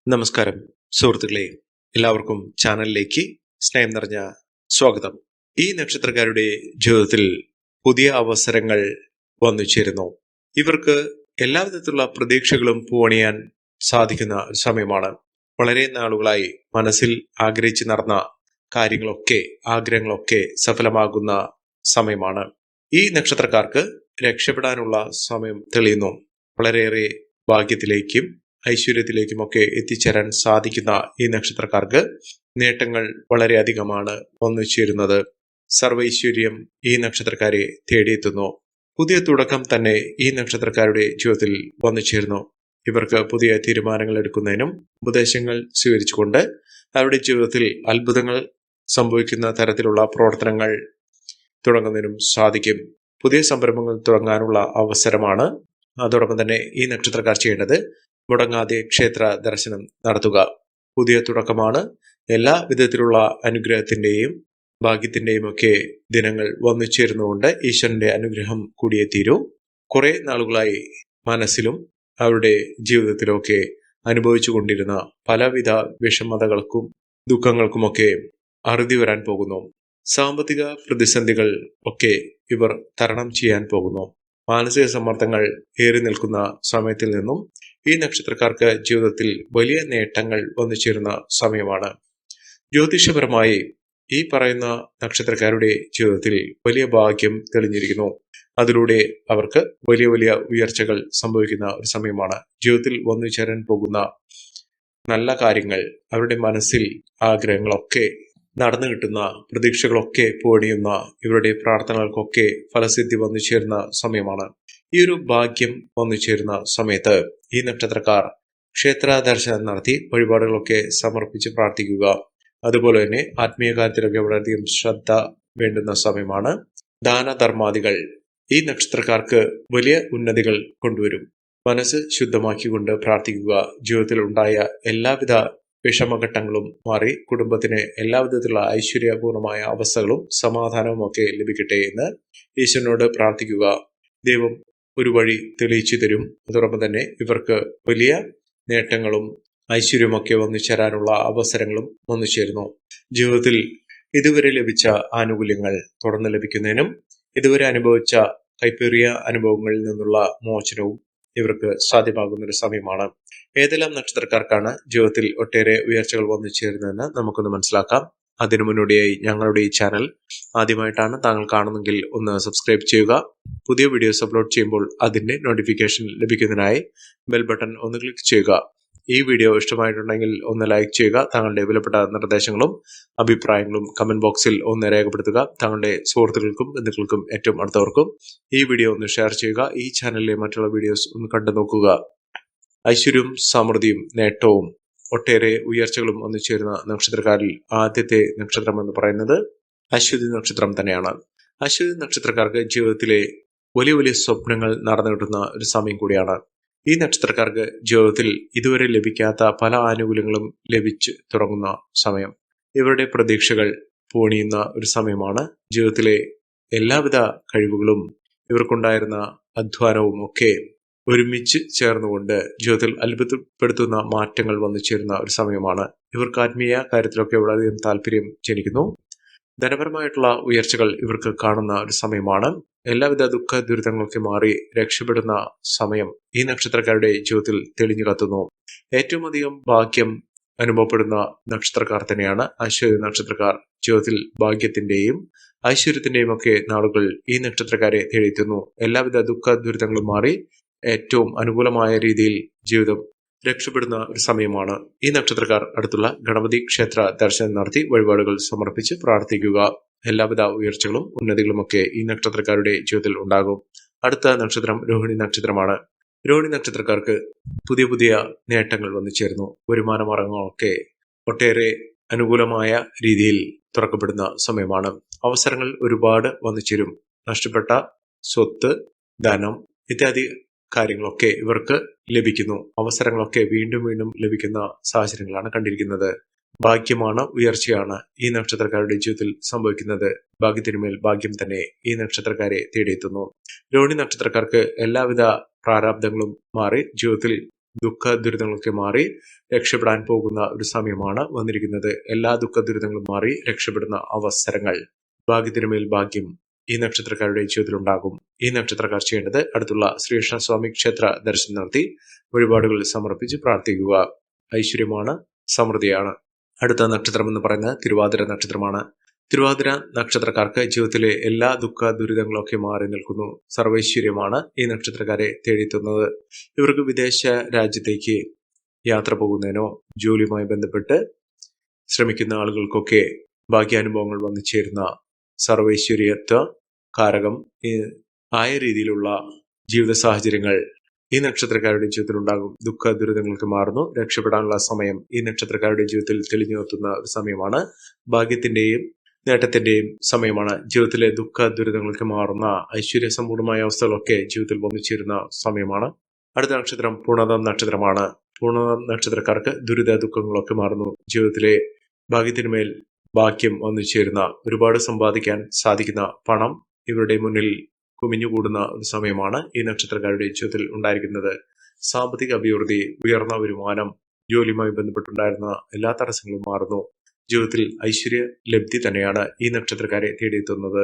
നമസ്കാരം സുഹൃത്തുക്കളെ, എല്ലാവർക്കും ചാനലിലേക്ക് സ്നേഹം നിറഞ്ഞ സ്വാഗതം. ഈ നക്ഷത്രക്കാരുടെ ജീവിതത്തിൽ പുതിയ അവസരങ്ങൾ വന്നു ചേരുന്നു. ഇവർക്ക് എല്ലാവിധത്തിലുള്ള പ്രതീക്ഷകളും പൂവണിയാൻ സാധിക്കുന്ന സമയമാണ്. വളരെ നാളുകളായി മനസ്സിൽ ആഗ്രഹിച്ചു നടന്ന ആഗ്രഹങ്ങളൊക്കെ സഫലമാകുന്ന സമയമാണ്. ഈ നക്ഷത്രക്കാർക്ക് രക്ഷപ്പെടാനുള്ള സമയം തെളിയുന്നു. വളരെയേറെ ഭാഗ്യത്തിലേക്കും ഐശ്വര്യത്തിലേക്കുമൊക്കെ എത്തിച്ചേരാൻ സാധിക്കുന്ന ഈ നക്ഷത്രക്കാർക്ക് നേട്ടങ്ങൾ വളരെയധികമാണ് വന്നു ചേരുന്നത്. സർവൈശ്വര്യം ഈ നക്ഷത്രക്കാരെ തേടിയെത്തുന്നു. പുതിയ തുടക്കം തന്നെ ഈ നക്ഷത്രക്കാരുടെ ജീവിതത്തിൽ വന്നു ചേരുന്നു. ഇവർക്ക് പുതിയ തീരുമാനങ്ങൾ എടുക്കുന്നതിനും ഉപദേശങ്ങൾ സ്വീകരിച്ചുകൊണ്ട് അവരുടെ ജീവിതത്തിൽ അത്ഭുതങ്ങൾ സംഭവിക്കുന്ന തരത്തിലുള്ള പ്രവർത്തനങ്ങൾ തുടങ്ങുന്നതിനും സാധിക്കും. പുതിയ സംരംഭങ്ങൾ തുടങ്ങാനുള്ള അവസരമാണ്. അതോടൊപ്പം തന്നെ ഈ നക്ഷത്രക്കാർ ചെയ്യേണ്ടത് മുടങ്ങാതെ ക്ഷേത്ര ദർശനം നടത്തുക. പുതിയ തുടക്കമാണ്. എല്ലാ വിധത്തിലുള്ള അനുഗ്രഹത്തിന്റെയും ഭാഗ്യത്തിന്റെയും ഒക്കെ ദിനങ്ങൾ വന്നു ചേരുന്നതുകൊണ്ട് ഈശ്വരന്റെ അനുഗ്രഹം കൂടിയേ തീരൂ. കുറെ നാളുകളായി മനസ്സിലും അവരുടെ ജീവിതത്തിലൊക്കെ അനുഭവിച്ചു കൊണ്ടിരുന്ന പലവിധ വിഷമതകൾക്കും ദുഃഖങ്ങൾക്കുമൊക്കെ അറുതി വരാൻ പോകുന്നു. സാമ്പത്തിക പ്രതിസന്ധികൾ ഒക്കെ ഇവർ തരണം ചെയ്യാൻ പോകുന്നു. മാനസിക സമ്മർദ്ദങ്ങൾ ഏറി നിൽക്കുന്ന സമയത്തിൽ നിന്നും ഈ നക്ഷത്രക്കാർക്ക് ജീവിതത്തിൽ വലിയ നേട്ടങ്ങൾ വന്നു ചേരുന്ന സമയമാണ്. ജ്യോതിഷപരമായി ഈ പറയുന്ന നക്ഷത്രക്കാരുടെ ജീവിതത്തിൽ വലിയ ഭാഗ്യം തെളിഞ്ഞിരിക്കുന്നു. അതിലൂടെ അവർക്ക് വലിയ വലിയ ഉയർച്ചകൾ സംഭവിക്കുന്ന ഒരു സമയമാണ്. ജീവിതത്തിൽ വന്നു ചേരാൻ പോകുന്ന നല്ല കാര്യങ്ങൾ, അവരുടെ മനസ്സിൽ ആഗ്രഹങ്ങളൊക്കെ നടന്നു കിട്ടുന്ന, പ്രതീക്ഷകളൊക്കെ പൂവണിയുന്ന, ഇവരുടെ പ്രാർത്ഥനകൾക്കൊക്കെ ഫലസിദ്ധി വന്നു ചേരുന്ന സമയമാണ്. ഈ ഒരു ഭാഗ്യം വന്നു ചേരുന്ന സമയത്ത് ഈ നക്ഷത്രക്കാർ ക്ഷേത്ര ദർശനം നടത്തി വഴിപാടുകളൊക്കെ സമർപ്പിച്ച് പ്രാർത്ഥിക്കുക. അതുപോലെ തന്നെ ആത്മീയ കാര്യത്തിലൊക്കെ വളരെയധികം ശ്രദ്ധ വേണ്ടുന്ന സമയമാണ്. ദാനധർമാദികൾ ഈ നക്ഷത്രക്കാർക്ക് വലിയ ഉന്നതികൾ കൊണ്ടുവരും. മനസ്സ് ശുദ്ധമാക്കിക്കൊണ്ട് പ്രാർത്ഥിക്കുക. ജീവിതത്തിൽ ഉണ്ടായ എല്ലാവിധ വിഷമഘട്ടങ്ങളും മാറി കുടുംബത്തിന് എല്ലാവിധത്തിലുള്ള ഐശ്വര്യപൂർണമായ അവസ്ഥകളും സമാധാനവും ഒക്കെ ലഭിക്കട്ടെ എന്ന് ഈശ്വരനോട് പ്രാർത്ഥിക്കുക. ദൈവം ഒരു വഴി തെളിയിച്ചു തരും. അതോടൊപ്പം തന്നെ ഇവർക്ക് വലിയ നേട്ടങ്ങളും ഐശ്വര്യമൊക്കെ വന്നു ചേരാനുള്ള അവസരങ്ങളും വന്നു ചേരുന്നു. ജീവിതത്തിൽ ഇതുവരെ ലഭിച്ച ആനുകൂല്യങ്ങൾ തുടർന്ന് ലഭിക്കുന്നതിനും ഇതുവരെ അനുഭവിച്ച കൈപ്പേറിയ അനുഭവങ്ങളിൽ നിന്നുള്ള മോചനവും ഇവർക്ക് സാധ്യമാകുന്ന ഒരു സമയമാണ്. ഏതെല്ലാം നക്ഷത്രക്കാർക്കാണ് ജീവിതത്തിൽ ഒട്ടേറെ ഉയർച്ചകൾ വന്നു ചേരുന്നതെന്ന് നമുക്കൊന്ന് മനസ്സിലാക്കാം. അതിനു മുന്നോടിയായി ഞങ്ങളുടെ ഈ ചാനൽ ആദ്യമായിട്ടാണ് താങ്കൾ കാണുന്നെങ്കിൽ ഒന്ന് സബ്സ്ക്രൈബ് ചെയ്യുക. പുതിയ വീഡിയോസ് അപ്ലോഡ് ചെയ്യുമ്പോൾ അതിന്റെ നോട്ടിഫിക്കേഷൻ ലഭിക്കുന്നതിനായി ബെൽ ബട്ടൺ ഒന്ന് ക്ലിക്ക് ചെയ്യുക. ഈ വീഡിയോ ഇഷ്ടമായിട്ടുണ്ടെങ്കിൽ ഒന്ന് ലൈക്ക് ചെയ്യുക. താങ്കളുടെ വിലപ്പെട്ട നിർദ്ദേശങ്ങളും അഭിപ്രായങ്ങളും കമന്റ് ബോക്സിൽ ഒന്ന് രേഖപ്പെടുത്തുക. താങ്കളുടെ സുഹൃത്തുക്കൾക്കും ബന്ധുക്കൾക്കും ഏറ്റവും അടുത്തവർക്കും ഈ വീഡിയോ ഒന്ന് ഷെയർ ചെയ്യുക. ഈ ചാനലിലെ മറ്റുള്ള വീഡിയോസ് ഒന്ന് കണ്ടു നോക്കുക. ഐശ്വര്യവും സമൃദ്ധിയും നേട്ടവും ഒട്ടേറെ ഉയർച്ചകളും വന്നു ചേരുന്ന നക്ഷത്രക്കാരിൽ ആദ്യത്തെ നക്ഷത്രം എന്ന് പറയുന്നത് അശ്വതി നക്ഷത്രം തന്നെയാണ്. അശ്വതി നക്ഷത്രക്കാർക്ക് ജീവിതത്തിലെ വലിയ വലിയ സ്വപ്നങ്ങൾ നടന്നു കിട്ടുന്ന ഒരു സമയം കൂടിയാണ്. ഈ നക്ഷത്രക്കാർക്ക് ജീവിതത്തിൽ ഇതുവരെ ലഭിക്കാത്ത പല ആനുകൂല്യങ്ങളും ലഭിച്ചു തുടങ്ങുന്ന സമയം. ഇവരുടെ പ്രതീക്ഷകൾ പൂണിയുന്ന ഒരു സമയമാണ്. ജീവിതത്തിലെ എല്ലാവിധ കഴിവുകളും ഇവർക്കുണ്ടായിരുന്ന അധ്വാനവും ഒക്കെ ഒരുമിച്ച് ചേർന്നുകൊണ്ട് ജീവിതത്തിൽ അത്ഭുതപ്പെടുത്തുന്ന മാറ്റങ്ങൾ വന്നു ചേരുന്ന ഒരു സമയമാണ്. ഇവർക്ക് ആത്മീയ കാര്യത്തിലൊക്കെ വളരെയധികം താല്പര്യം ജനിക്കുന്നു. ധനപരമായിട്ടുള്ള ഉയർച്ചകൾ ഇവർക്ക് കാണുന്ന ഒരു സമയമാണ്. എല്ലാവിധ ദുഃഖ ദുരിതങ്ങളൊക്കെ മാറി രക്ഷപ്പെടുന്ന സമയം ഈ നക്ഷത്രക്കാരുടെ ജീവിതത്തിൽ തെളിഞ്ഞു കത്തുന്നു. ഏറ്റവും അധികം ഭാഗ്യം അനുഭവപ്പെടുന്ന നക്ഷത്രക്കാർ തന്നെയാണ് അശ്വതി നക്ഷത്രക്കാർ. ജീവിതത്തിൽ ഭാഗ്യത്തിന്റെയും ഐശ്വര്യത്തിന്റെയും ഒക്കെ നാളുകൾ ഈ നക്ഷത്രക്കാരെ തേടിയെത്തുന്നു. എല്ലാവിധ ദുഃഖ ദുരിതങ്ങളും മാറി ഏറ്റവും അനുകൂലമായ രീതിയിൽ ജീവിതം രക്ഷപ്പെടുന്ന ഒരു സമയമാണ്. ഈ നക്ഷത്രക്കാർ അടുത്തുള്ള ഗണപതി ക്ഷേത്ര ദർശനം നടത്തി വഴിപാടുകൾ സമർപ്പിച്ച് പ്രാർത്ഥിക്കുക. എല്ലാവിധ ഉയർച്ചകളും ഉന്നതികളും ഒക്കെ ഈ നക്ഷത്രക്കാരുടെ ജീവിതത്തിൽ ഉണ്ടാകും. അടുത്ത നക്ഷത്രം രോഹിണി നക്ഷത്രമാണ്. രോഹിണി നക്ഷത്രക്കാർക്ക് പുതിയ പുതിയ നേട്ടങ്ങൾ വന്നു ചേരുന്നു. വരുമാന മാർഗങ്ങളൊക്കെ ഒട്ടേറെ അനുകൂലമായ രീതിയിൽ തുറക്കപ്പെടുന്ന സമയമാണ്. അവസരങ്ങൾ ഒരുപാട് വന്നു ചേരും. നഷ്ടപ്പെട്ട സ്വത്ത്, ധനം ഇത്യാദി കാര്യങ്ങളൊക്കെ ഇവർക്ക് ലഭിക്കുന്നു. അവസരങ്ങളൊക്കെ വീണ്ടും വീണ്ടും ലഭിക്കുന്ന സാഹചര്യങ്ങളാണ് കണ്ടിരിക്കുന്നത്. ഭാഗ്യമാണ്, ഉയർച്ചയാണ് ഈ നക്ഷത്രക്കാരുടെ ജീവിതത്തിൽ സംഭവിക്കുന്നത്. ഭാഗ്യത്തിനുമേൽ ഭാഗ്യം തന്നെ ഈ നക്ഷത്രക്കാരെ തേടിയെത്തുന്നു. രോഹിണി നക്ഷത്രക്കാർക്ക് എല്ലാവിധ പ്രാരാബ്ദങ്ങളും മാറി ജീവിതത്തിൽ ദുഃഖ ദുരിതങ്ങളൊക്കെ മാറി രക്ഷപ്പെടാൻ പോകുന്ന ഒരു സമയമാണ് വന്നിരിക്കുന്നത്. എല്ലാ ദുഃഖ ദുരിതങ്ങളും മാറി രക്ഷപ്പെടുന്ന അവസരങ്ങൾ, ഭാഗ്യത്തിനുമേൽ ഭാഗ്യം ഈ നക്ഷത്രക്കാരുടെ ജീവിതത്തിൽ ഉണ്ടാകും. ഈ നക്ഷത്രക്കാർ ചെയ്യേണ്ടത് അടുത്തുള്ള ശ്രീകൃഷ്ണസ്വാമി ക്ഷേത്ര ദർശനം നടത്തി വഴിപാടുകൾ സമർപ്പിച്ച് പ്രാർത്ഥിക്കുക. ഐശ്വര്യമാണ്, സമൃദ്ധിയാണ്. അടുത്ത നക്ഷത്രം എന്ന് പറയുന്നത് തിരുവാതിര നക്ഷത്രമാണ്. തിരുവാതിര നക്ഷത്രക്കാർക്ക് ജീവിതത്തിലെ എല്ലാ ദുഃഖ ദുരിതങ്ങളൊക്കെ മാറി നിൽക്കുന്നു. സർവൈശ്വര്യമാണ് ഈ നക്ഷത്രക്കാരെ തേടിയെത്തുന്നത്. ഇവർക്ക് വിദേശ രാജ്യത്തേക്ക് യാത്ര പോകുന്നതിനോ ജോലിയുമായി ബന്ധപ്പെട്ട് ശ്രമിക്കുന്ന ആളുകൾക്കൊക്കെ ഭാഗ്യാനുഭവങ്ങൾ വന്നു ചേരുന്ന സർവൈശ്വര്യത്വ കാരകം ആയ രീതിയിലുള്ള ജീവിത സാഹചര്യങ്ങൾ ഈ നക്ഷത്രക്കാരുടെ ജീവിതത്തിൽ ഉണ്ടാകും. ദുഃഖ ദുരിതങ്ങൾക്ക് മാറുന്നു. രക്ഷപ്പെടാനുള്ള സമയം ഈ നക്ഷത്രക്കാരുടെ ജീവിതത്തിൽ തെളിഞ്ഞു നിർത്തുന്ന ഒരു സമയമാണ്. ഭാഗ്യത്തിന്റെയും നേട്ടത്തിന്റെയും സമയമാണ്. ജീവിതത്തിലെ ദുഃഖ ദുരിതങ്ങൾക്ക് മാറുന്ന ഐശ്വര്യസമ്പൂർണമായ അവസ്ഥകളൊക്കെ ജീവിതത്തിൽ വന്നു ചേരുന്ന സമയമാണ്. അടുത്ത നക്ഷത്രം പൂർണ്ണതം നക്ഷത്രമാണ്. പൂർണ്ണതം നക്ഷത്രക്കാർക്ക് ദുരിത ദുഃഖങ്ങളൊക്കെ മാറുന്നു. ജീവിതത്തിലെ ഭാഗ്യത്തിനുമേൽ ഭാഗ്യം വന്നു ചേരുന്ന, ഒരുപാട് സമ്പാദിക്കാൻ സാധിക്കുന്ന പണം ഇവരുടെ മുന്നിൽ കുമിഞ്ഞുകൂടുന്ന ഒരു സമയമാണ് ഈ നക്ഷത്രക്കാരുടെ ജീവിതത്തിൽ ഉണ്ടായിരിക്കുന്നത്. സാമ്പത്തിക അഭിവൃദ്ധി, ഉയർന്ന വരുമാനം, ജോലിയുമായി ബന്ധപ്പെട്ടുണ്ടായിരുന്ന എല്ലാ തടസ്സങ്ങളും മാറുന്നു. ജീവിതത്തിൽ ഐശ്വര്യ ലബ്ധി തന്നെയാണ് ഈ നക്ഷത്രക്കാരെ തേടിയെത്തുന്നത്.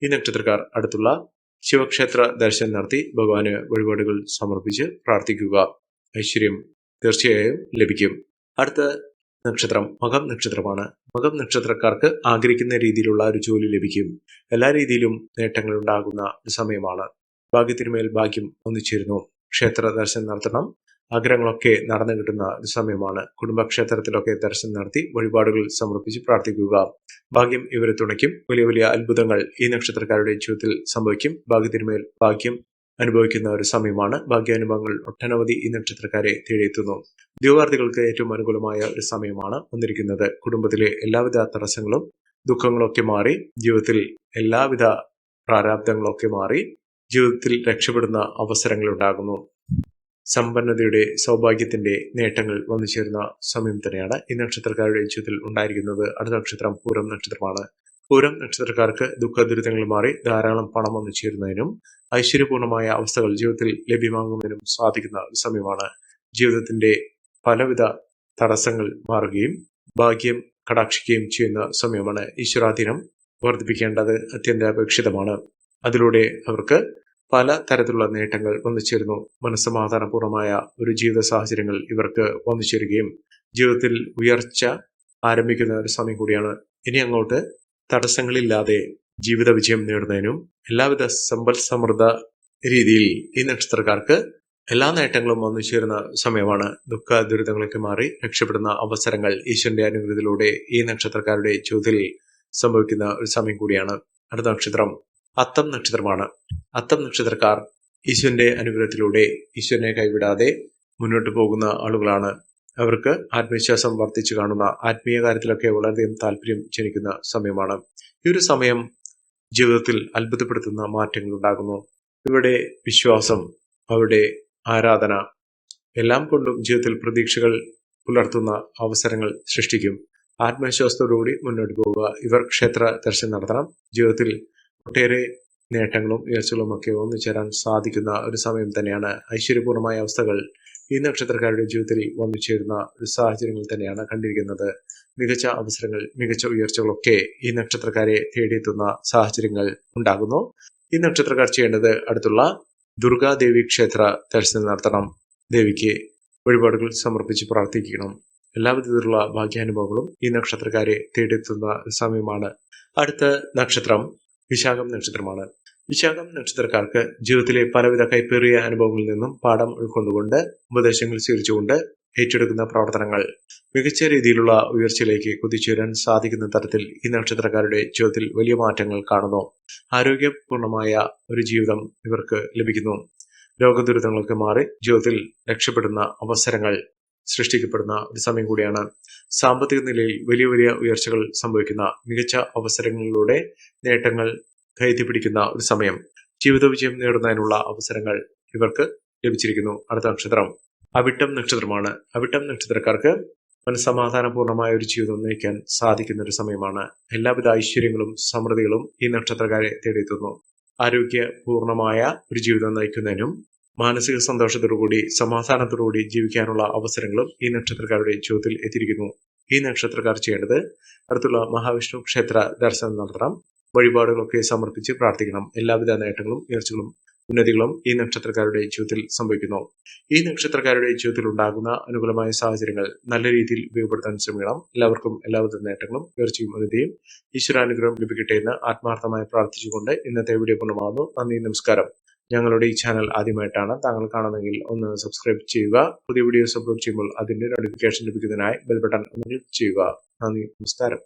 ഈ നക്ഷത്രക്കാർ അടുത്തുള്ള ശിവക്ഷേത്ര ദർശനം നടത്തി ഭഗവാന് വഴിപാടുകൾ സമർപ്പിച്ച് പ്രാർത്ഥിക്കുക. ഐശ്വര്യം തീർച്ചയായും ലഭിക്കും. അടുത്ത നക്ഷത്രം മകം നക്ഷത്രമാണ്. മകം നക്ഷത്രക്കാർക്ക് ആഗ്രഹിക്കുന്ന രീതിയിലുള്ള ഒരു ജോലി ലഭിക്കും. എല്ലാ രീതിയിലും നേട്ടങ്ങൾ ഉണ്ടാകുന്ന ഒരു സമയമാണ്. ഭാഗ്യത്തിനുമേൽ ഭാഗ്യം ഒന്നിച്ചേരുന്നു. ക്ഷേത്ര ദർശനം നടത്തണം. ആഗ്രഹങ്ങളൊക്കെ നടന്നു കിട്ടുന്ന ഒരു സമയമാണ്. കുടുംബക്ഷേത്രത്തിലൊക്കെ ദർശനം നടത്തി വഴിപാടുകൾ സമർപ്പിച്ച് പ്രാർത്ഥിക്കുക. ഭാഗ്യം ഇവരെ തുണയ്ക്കും. വലിയ വലിയ അത്ഭുതങ്ങൾ ഈ നക്ഷത്രക്കാരുടെ ജീവിതത്തിൽ സംഭവിക്കും. ഭാഗ്യത്തിനുമേൽ ഭാഗ്യം അനുഭവിക്കുന്ന ഒരു സമയമാണ്. ഭാഗ്യാനുഭവങ്ങൾ ഒട്ടനവധി ഈ നക്ഷത്രക്കാരെ തേടിയെത്തുന്നു. ഉദ്യോഗാർത്ഥികൾക്ക് ഏറ്റവും അനുകൂലമായ ഒരു സമയമാണ് വന്നിരിക്കുന്നത്. കുടുംബത്തിലെ എല്ലാവിധ തടസ്സങ്ങളും ദുഃഖങ്ങളൊക്കെ മാറി ജീവിതത്തിൽ എല്ലാവിധ പ്രാരാബ്ദങ്ങളൊക്കെ മാറി ജീവിതത്തിൽ രക്ഷപ്പെടുന്ന അവസരങ്ങൾ ഉണ്ടാകുന്നു. സമ്പന്നതയുടെ, സൗഭാഗ്യത്തിന്റെ നേട്ടങ്ങൾ വന്നു ചേരുന്ന സമയം തന്നെയാണ് ഈ നക്ഷത്രക്കാരുടെ ജീവിതത്തിൽ ഉണ്ടായിരിക്കുന്നത്. അടുത്ത നക്ഷത്രം പൂരം നക്ഷത്രമാണ്. പൂരം നക്ഷത്രക്കാർക്ക് ദുഃഖ ദുരിതങ്ങൾ മാറി ധാരാളം പണം വന്നു ചേരുന്നതിനും ഐശ്വര്യപൂർണമായ അവസ്ഥകൾ ജീവിതത്തിൽ ലഭ്യമാകുന്നതിനും സാധിക്കുന്ന സമയമാണ്. ജീവിതത്തിന്റെ പലവിധ തടസ്സങ്ങൾ മാറുകയും ഭാഗ്യം കടാക്ഷിക്കുകയും ചെയ്യുന്ന സമയമാണ്. ഈശ്വരാധീനം വർദ്ധിപ്പിക്കേണ്ടത് അത്യന്താപേക്ഷിതമാണ്. അതിലൂടെ അവർക്ക് പല തരത്തിലുള്ള നേട്ടങ്ങൾ വന്നു ചേരുന്നു. മനസ്സമാധാനപൂർണമായ ഒരു ജീവിത സാഹചര്യങ്ങൾ ഇവർക്ക് വന്നു ചേരുകയും ജീവിതത്തിൽ ഉയർച്ച ആരംഭിക്കുന്ന ഒരു സമയം കൂടിയാണ്. ഇനി അങ്ങോട്ട് തടസ്സങ്ങളില്ലാതെ ജീവിത വിജയം നേടുന്നതിനും എല്ലാവിധ സമ്പൽ സമൃദ്ധ രീതിയിൽ ഈ നക്ഷത്രക്കാർക്ക് എല്ലാ നേട്ടങ്ങളും വന്നു ചേരുന്ന സമയമാണ്. ദുഃഖ ദുരിതങ്ങളൊക്കെ മാറി രക്ഷപ്പെടുന്ന അവസരങ്ങൾ ഈശ്വരന്റെ അനുഗ്രഹത്തിലൂടെ ഈ നക്ഷത്രക്കാരുടെ ജീവിതത്തിൽ സംഭവിക്കുന്ന ഒരു സമയം കൂടിയാണ്. അടുത്ത നക്ഷത്രം അത്തം നക്ഷത്രമാണ്. അത്തം നക്ഷത്രക്കാർ ഈശ്വരന്റെ അനുഗ്രഹത്തിലൂടെ ഈശ്വരനെ കൈവിടാതെ മുന്നോട്ട് പോകുന്ന ആളുകളാണ്. അവർക്ക് ആത്മവിശ്വാസം വർദ്ധിച്ചു കാണുന്ന, ആത്മീയ കാര്യത്തിലൊക്കെ വളരെയധികം താല്പര്യം ജനിക്കുന്ന സമയമാണ്. ഈ ഒരു സമയം ജീവിതത്തിൽ അത്ഭുതപ്പെടുത്തുന്ന മാറ്റങ്ങൾ ഉണ്ടാകുന്നു. ഇവരുടെ വിശ്വാസം, അവരുടെ ആരാധന എല്ലാം കൊണ്ടും ജീവിതത്തിൽ പ്രതീക്ഷകൾ പുലർത്തുന്ന അവസരങ്ങൾ സൃഷ്ടിക്കും. ആത്മവിശ്വാസത്തോടുകൂടി മുന്നോട്ട് പോവുക. ഇവർ ക്ഷേത്ര ദർശനം നടത്തണം. ജീവിതത്തിൽ ഒട്ടേറെ നേട്ടങ്ങളും ഉയർച്ചകളും ഒക്കെ ഒന്നുചേരാൻ സാധിക്കുന്ന ഒരു സമയം തന്നെയാണ്. ഐശ്വര്യപൂർണമായ അവസ്ഥകൾ ഈ നക്ഷത്രക്കാരുടെ ജീവിതത്തിൽ വന്നു ചേരുന്ന ഒരു സാഹചര്യങ്ങൾ തന്നെയാണ് കണ്ടിരിക്കുന്നത്. മികച്ച അവസരങ്ങൾ, മികച്ച ഉയർച്ചകളൊക്കെ ഈ നക്ഷത്രക്കാരെ തേടിയെത്തുന്ന സാഹചര്യങ്ങൾ ഉണ്ടാകുന്നു. ഈ നക്ഷത്രക്കാർ ചെയ്യേണ്ടത് അടുത്തുള്ള ദുർഗാദേവി ക്ഷേത്ര ദർശനം നടത്തണം. ദേവിക്ക് വഴിപാടുകൾ സമർപ്പിച്ച് പ്രാർത്ഥിക്കണം. എല്ലാവിധത്തിലുള്ള ഭാഗ്യാനുഭവങ്ങളും ഈ നക്ഷത്രക്കാരെ തേടിയെത്തുന്ന സമയമാണ്. അടുത്ത നക്ഷത്രം വിശാഖം നക്ഷത്രമാണ്. വിശാഖം നക്ഷത്രക്കാർക്ക് ജീവിതത്തിലെ പലവിധ കൈപ്പേറിയ അനുഭവങ്ങളിൽ നിന്നും പാഠം ഉൾക്കൊണ്ടുകൊണ്ട് ഉപദേശങ്ങൾ സ്വീകരിച്ചുകൊണ്ട് ഏറ്റെടുക്കുന്ന പ്രവർത്തനങ്ങൾ മികച്ച രീതിയിലുള്ള ഉയർച്ചയിലേക്ക് കുതിച്ചുയരാൻ സാധിക്കുന്ന തരത്തിൽ ഈ നക്ഷത്രക്കാരുടെ ജീവിതത്തിൽ വലിയ മാറ്റങ്ങൾ കാണുന്നു. ആരോഗ്യപൂർണമായ ഒരു ജീവിതം ഇവർക്ക് ലഭിക്കുന്നു. രോഗദുരിതങ്ങൾക്ക് മാറി ജീവിതത്തിൽ രക്ഷപ്പെടുന്ന അവസരങ്ങൾ സൃഷ്ടിക്കപ്പെടുന്ന ഒരു സമയം കൂടിയാണ്. സാമ്പത്തിക നിലയിൽ വലിയ വലിയ ഉയർച്ചകൾ സംഭവിക്കുന്ന, മികച്ച അവസരങ്ങളിലൂടെ നേട്ടങ്ങൾ കയറ്റിപ്പിടിക്കുന്ന ഒരു സമയം. ജീവിത വിജയം നേടുന്നതിനുള്ള അവസരങ്ങൾ ഇവർക്ക് ലഭിച്ചിരിക്കുന്നു. അടുത്ത നക്ഷത്രം അവിട്ടം നക്ഷത്രമാണ്. അവിട്ടം നക്ഷത്രക്കാർക്ക് മനസ്സമാധാനപൂർണമായ ഒരു ജീവിതം നയിക്കാൻ സാധിക്കുന്ന ഒരു സമയമാണ്. എല്ലാവിധ ഐശ്വര്യങ്ങളും സമൃദ്ധികളും ഈ നക്ഷത്രക്കാരെ തേടിയെത്തുന്നു. ആരോഗ്യപൂർണമായ ഒരു ജീവിതം നയിക്കുന്നതിനും മാനസിക സന്തോഷത്തോടുകൂടി സമാധാനത്തോടുകൂടി ജീവിക്കാനുള്ള അവസരങ്ങളും ഈ നക്ഷത്രക്കാരുടെ ജീവിതത്തിൽ എത്തിയിരിക്കുന്നു. ഈ നക്ഷത്രക്കാർ ചെയ്യേണ്ടത് അടുത്തുള്ള മഹാവിഷ്ണു ക്ഷേത്ര ദർശനം നടത്തണം, വഴിപാടുകളൊക്കെ സമർപ്പിച്ച് പ്രാർത്ഥിക്കണം. എല്ലാവിധ നേട്ടങ്ങളും ഉയർച്ചകളും ഉന്നതികളും ഈ നക്ഷത്രക്കാരുടെ ജീവിതത്തിൽ സംഭവിക്കുന്നു. ഈ നക്ഷത്രക്കാരുടെ ജീവിതത്തിൽ ഉണ്ടാകുന്ന അനുകൂലമായ സാഹചര്യങ്ങൾ നല്ല രീതിയിൽ ഉപയോഗപ്പെടുത്താൻ ശ്രമിക്കണം. എല്ലാവർക്കും എല്ലാവിധ നേട്ടങ്ങളും ഉയർച്ചയും ഉന്നതിയും ഈശ്വരാനുഗ്രഹം ലഭിക്കട്ടെ എന്ന് ആത്മാർത്ഥമായി പ്രാർത്ഥിച്ചുകൊണ്ട് ഇന്നത്തെ വീഡിയോ പൂർണ്ണമാകുന്നു. നന്ദി, നമസ്കാരം. ഞങ്ങളുടെ ഈ ചാനൽ ആദ്യമായിട്ടാണ് താങ്കൾ കാണുന്നതെങ്കിൽ ഒന്ന് സബ്സ്ക്രൈബ് ചെയ്യുക. പുതിയ വീഡിയോസ് അപ്ലോഡ് ചെയ്യുമ്പോൾ അതിന്റെ നോട്ടിഫിക്കേഷൻ ലഭിക്കുന്നതിനായി ബെൽ ബട്ടൺ ഒന്ന് ക്ലിക്ക് ചെയ്യുക. നന്ദി, നമസ്കാരം.